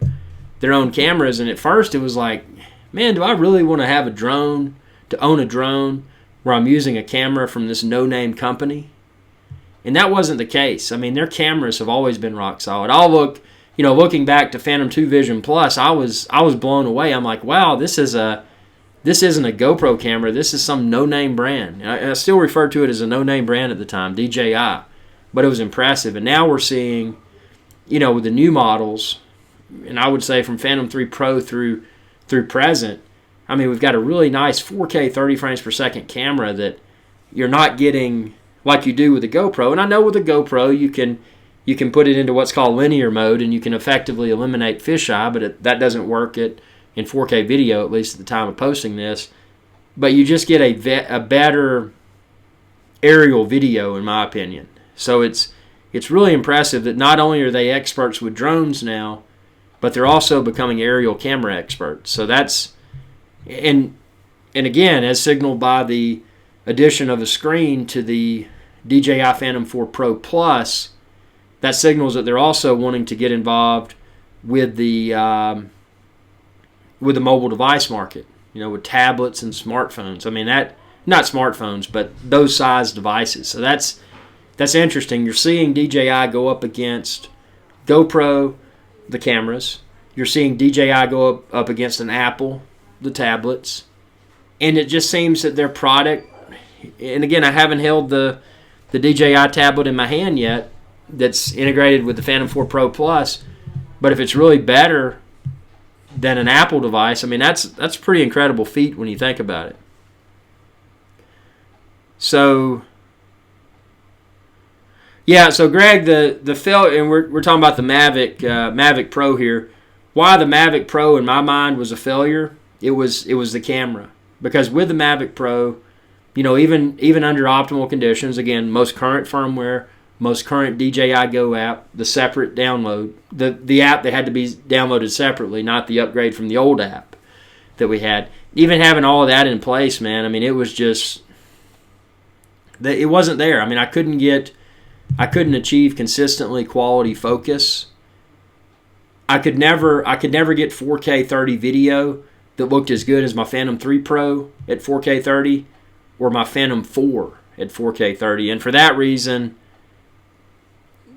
cameras, and at first it was like, man, do I really want to have to own a drone where I'm using a camera from this no-name company? And that wasn't the case. I mean, their cameras have always been rock solid. Looking back to Phantom 2 Vision Plus, I was blown away. I'm like, wow, this isn't a GoPro camera. This is some no-name brand. I still refer to it as a no-name brand at the time, DJI. But it was impressive. And now we're seeing, with the new models, and I would say from Phantom 3 Pro through present, I mean, we've got a really nice 4K 30 frames per second camera that you're not getting like you do with the GoPro. And I know with the GoPro you can put it into what's called linear mode and you can effectively eliminate fisheye, but that doesn't work in 4K video, at least at the time of posting this. But you just get a better aerial video, in my opinion. So it's it's really impressive that not only are they experts with drones now, but they're also becoming aerial camera experts. So that's, and again, as signaled by the addition of a screen to the DJI Phantom 4 Pro Plus, that signals that they're also wanting to get involved with the mobile device market, with tablets and smartphones. I mean, that, not smartphones, but those size devices. So that's interesting. You're seeing DJI go up against GoPro, the cameras. You're seeing DJI go up against an Apple, the tablets. And it just seems that their product, and again, I haven't held the DJI tablet in my hand yet that's integrated with the Phantom 4 Pro Plus, but if it's really better than an Apple device, I mean, that's a pretty incredible feat when you think about it. So, yeah, so Greg, the failure, and we're talking about the Mavic Pro here. Why the Mavic Pro in my mind was a failure? It was the camera, because with the Mavic Pro, even under optimal conditions, again, most current firmware, most current DJI Go app, the separate download, the app that had to be downloaded separately, not the upgrade from the old app that we had. Even having all of that in place, man, I mean, it was just, it wasn't there. I mean, I couldn't achieve consistently quality focus. I could never get 4K 30 video that looked as good as my Phantom 3 Pro at 4K 30 or my Phantom 4 at 4K 30. And for that reason,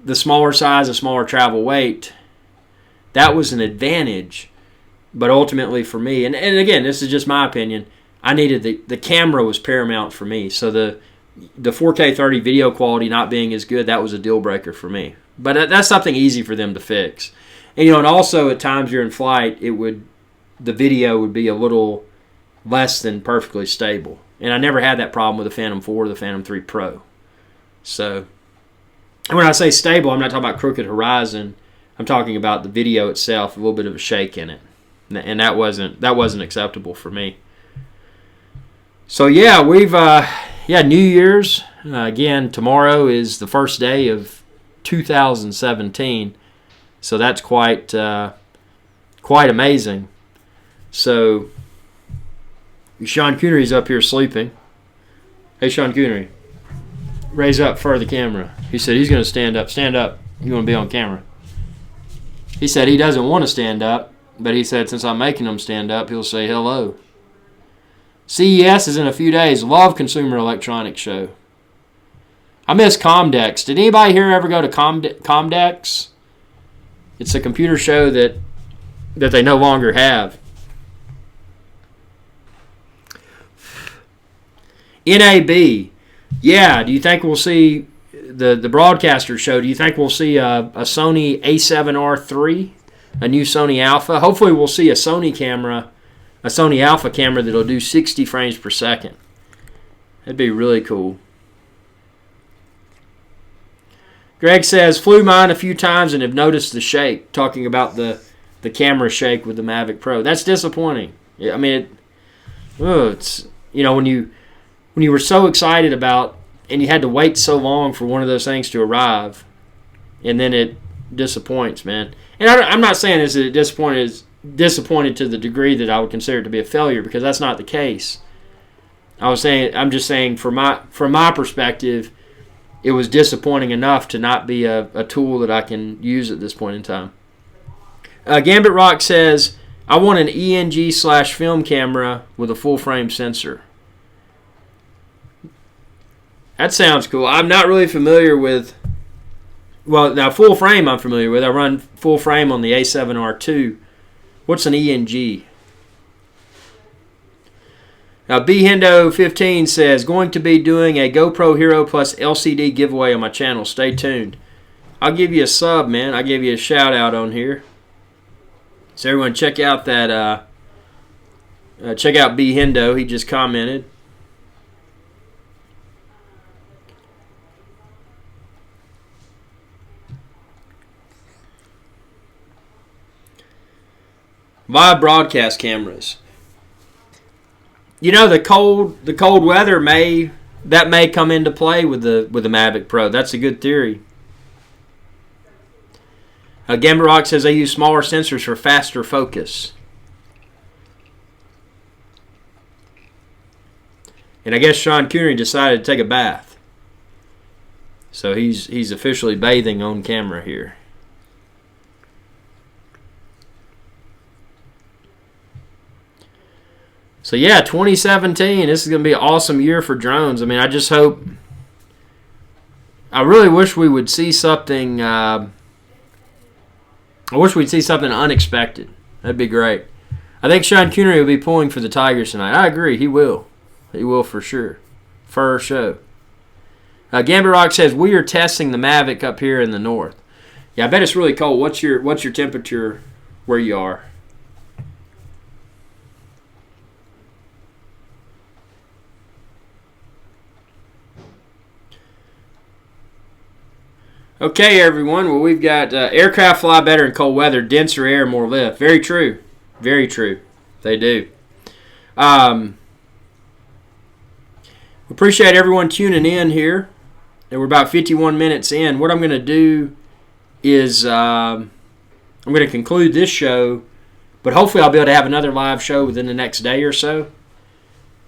the smaller size and smaller travel weight, that was an advantage. But ultimately for me, and again, this is just my opinion, I needed the camera was paramount for me. So the 4K 30 video quality not being as good, that was a deal breaker for me. But that's something easy for them to fix. And and also at times you're in flight, the video would be a little less than perfectly stable. And I never had that problem with the Phantom 4 or the Phantom 3 Pro. So, and when I say stable, I'm not talking about crooked horizon. I'm talking about the video itself, a little bit of a shake in it. And that wasn't acceptable for me. So yeah, we've New Year's. Again, tomorrow is the first day of 2017. So that's quite amazing. So Sean Coonery's up here sleeping. Hey, Sean Coonery, raise up for the camera. He said he's going to stand up. Stand up. You want to be on camera. He said he doesn't want to stand up, but he said since I'm making him stand up, he'll say hello. CES is in a few days. Love Consumer Electronics Show. I miss Comdex. Did anybody here ever go to Comdex? It's a computer show that they no longer have. NAB. Yeah, do you think we'll see the broadcaster show? Do you think we'll see a Sony A7R III, a new Sony Alpha? Hopefully we'll see a Sony camera, a Sony Alpha camera that'll do 60 frames per second. That'd be really cool. Greg says, flew mine a few times and have noticed the shake, talking about the camera shake with the Mavic Pro. That's disappointing. I mean, it's when you were so excited about, and you had to wait so long for one of those things to arrive, and then it disappoints, man. And I'm not saying this is disappointed to the degree that I would consider it to be a failure, because that's not the case. I'm just saying from my perspective, it was disappointing enough to not be a tool that I can use at this point in time. Gambit Rock says, I want an ENG/film camera with a full frame sensor. That sounds cool. I'm not really familiar with, well, now full frame I'm familiar with. I run full frame on the A7R II. What's an ENG? Now, Bhendo15 says, going to be doing a GoPro Hero Plus LCD giveaway on my channel. Stay tuned. I'll give you a sub, man. I'll give you a shout out on here. So everyone check out that, check out Bhendo. He just commented. Live broadcast cameras. The cold weather may come into play with the Mavic Pro. That's a good theory. Gambit Rock says they use smaller sensors for faster focus. And I guess Sean Cooney decided to take a bath. So he's officially bathing on camera here. So yeah, 2017, this is going to be an awesome year for drones. I mean, I just hope, I really wish we would see something, I wish we'd see something unexpected. That'd be great. I think Sean Cooney will be pulling for the Tigers tonight. I agree, he will. He will for sure. For sure. Gambit Rock says, we are testing the Mavic up here in the north. Yeah, I bet it's really cold. What's your temperature where you are? Okay, everyone. Well, we've got aircraft fly better in cold weather, denser air, more lift. Very true. Very true. They do. Appreciate everyone tuning in here. And we're about 51 minutes in. What I'm going to do is I'm going to conclude this show, but hopefully I'll be able to have another live show within the next day or so.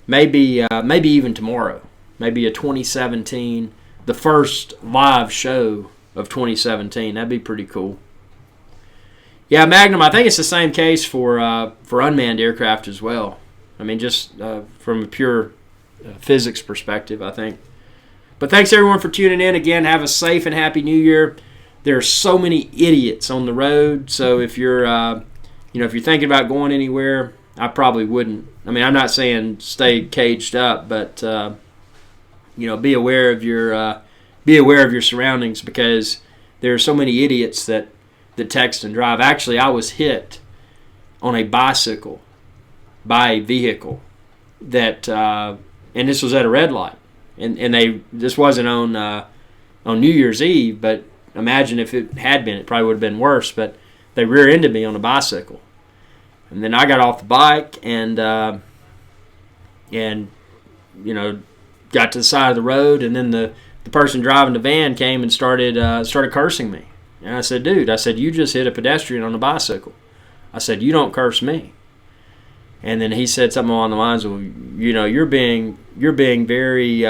Maybe even tomorrow. Maybe a 2017, the first live show of 2017. That'd be pretty cool. Yeah, Magnum, I think it's the same case for unmanned aircraft as well. I mean, just from a pure physics perspective, I think. But thanks everyone for tuning in. Again, have a safe and happy New Year. There are so many idiots on the road, so if you're if you're thinking about going anywhere, I probably wouldn't. I mean, I'm not saying stay caged up, but be aware of your surroundings, because there are so many idiots that text and drive. Actually, I was hit on a bicycle by a vehicle that, and this was at a red light, and this wasn't on New Year's Eve, but imagine if it had been, it probably would have been worse. But they rear-ended me on a bicycle, and then I got off the bike and got to the side of the road, and then the person driving the van came and started cursing me. And I said, dude, you just hit a pedestrian on a bicycle. I said, you don't curse me. And then he said something along the lines of, you're being very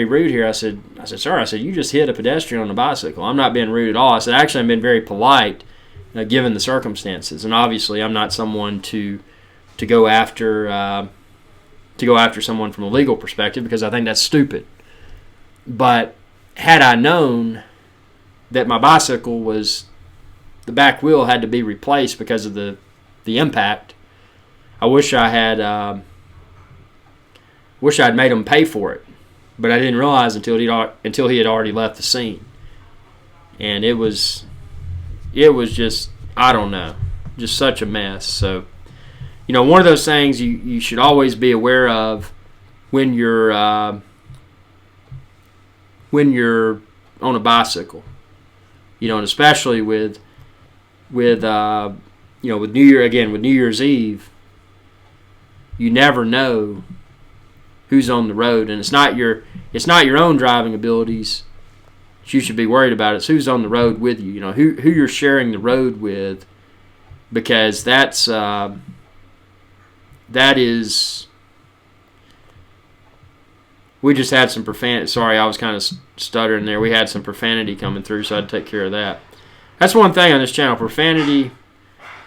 rude here. I said, sir, you just hit a pedestrian on a bicycle. I'm not being rude at all. I said, actually, I'm being very polite, given the circumstances. And obviously, I'm not someone to go after someone from a legal perspective, because I think that's stupid. But had I known that my bicycle was, the back wheel had to be replaced because of the impact, I wish I had made him pay for it. But I didn't realize until he had already left the scene. And it was just, I don't know, just such a mess. So, one of those things you should always be aware of when you're on a bicycle, and especially with New Year's Eve, you never know who's on the road, and it's not your own driving abilities that you should be worried about. It's who's on the road with you. Who you're sharing the road with, because that is. We just had some profanity. Sorry, I was kind of stuttering there. We had some profanity coming through, so I'd take care of that. That's one thing on this channel. Profanity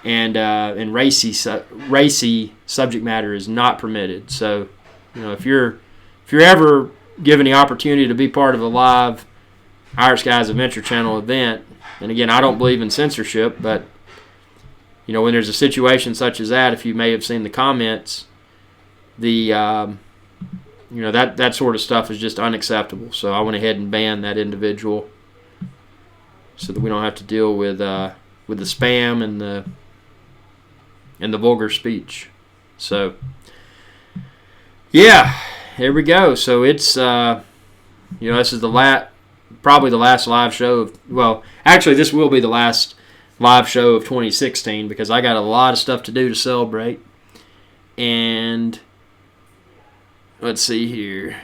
and racy subject matter is not permitted. So, if you're ever given the opportunity to be part of a live IrixGuy's Adventure Channel event, and again, I don't believe in censorship, but when there's a situation such as that, if you may have seen the comments, that sort of stuff is just unacceptable. So I went ahead and banned that individual, so that we don't have to deal with the spam and the vulgar speech. So yeah, here we go. So it's this is probably the last live show of, actually this will be the last live show of 2016, because I got a lot of stuff to do to celebrate. And let's see here.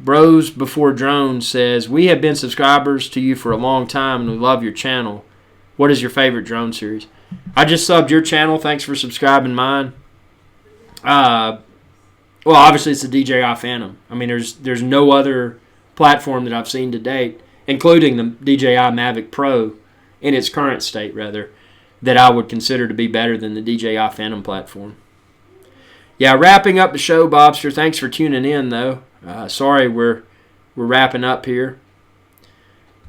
Bros Before Drones says, we have been subscribers to you for a long time and we love your channel. What is your favorite drone series? I just subbed your channel. Thanks for subscribing mine. Well, obviously it's the DJI Phantom. I mean, there's no other platform that I've seen to date, including the DJI Mavic Pro in its current state, rather, that I would consider to be better than the DJI Phantom platform. Yeah, wrapping up the show, Bobster. Thanks for tuning in, though. Sorry we're wrapping up here.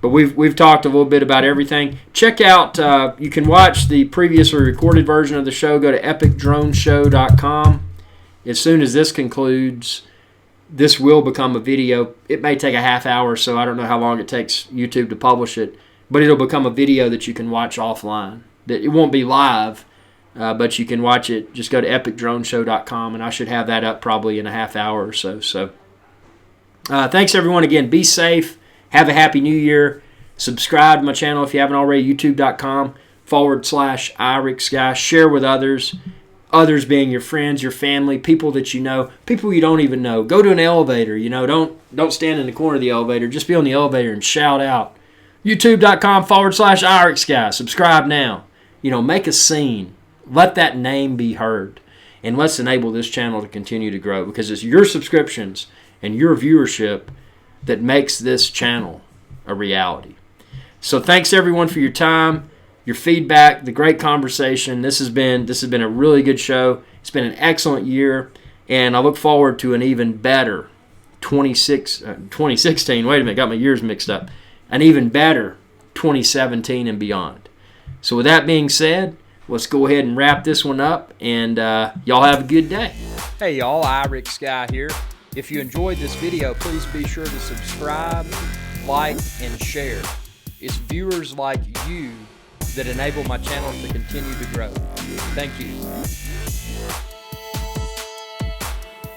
But we've talked a little bit about everything. Check out, you can watch the previously recorded version of the show. Go to epicdroneshow.com. As soon as this concludes, this will become a video. It may take a half hour, so I don't know how long it takes YouTube to publish it. But it'll become a video that you can watch offline. It won't be live, but you can watch it. Just go to epicdroneshow.com, and I should have that up probably in a half hour or so. So thanks, everyone. Again, be safe. Have a happy new year. Subscribe to my channel if you haven't already, youtube.com/IrixGuy. Share with others. Others being your friends, your family, people that you know, people you don't even know. Go to an elevator, don't stand in the corner of the elevator. Just be on the elevator and shout out. youtube.com/IrixGuy. Subscribe now. Make a scene. Let that name be heard. And let's enable this channel to continue to grow, because it's your subscriptions and your viewership that makes this channel a reality. So thanks everyone for your time, your feedback, the great conversation. This has been a really good show. It's been an excellent year, and I look forward to an even better 2016. Wait a minute, got my years mixed up. An even better 2017 and beyond. So with that being said, let's go ahead and wrap this one up, and y'all have a good day. Hey y'all, IrixGuy here. If you enjoyed this video, please be sure to subscribe, like, and share. It's viewers like you that enable my channel to continue to grow. Thank you.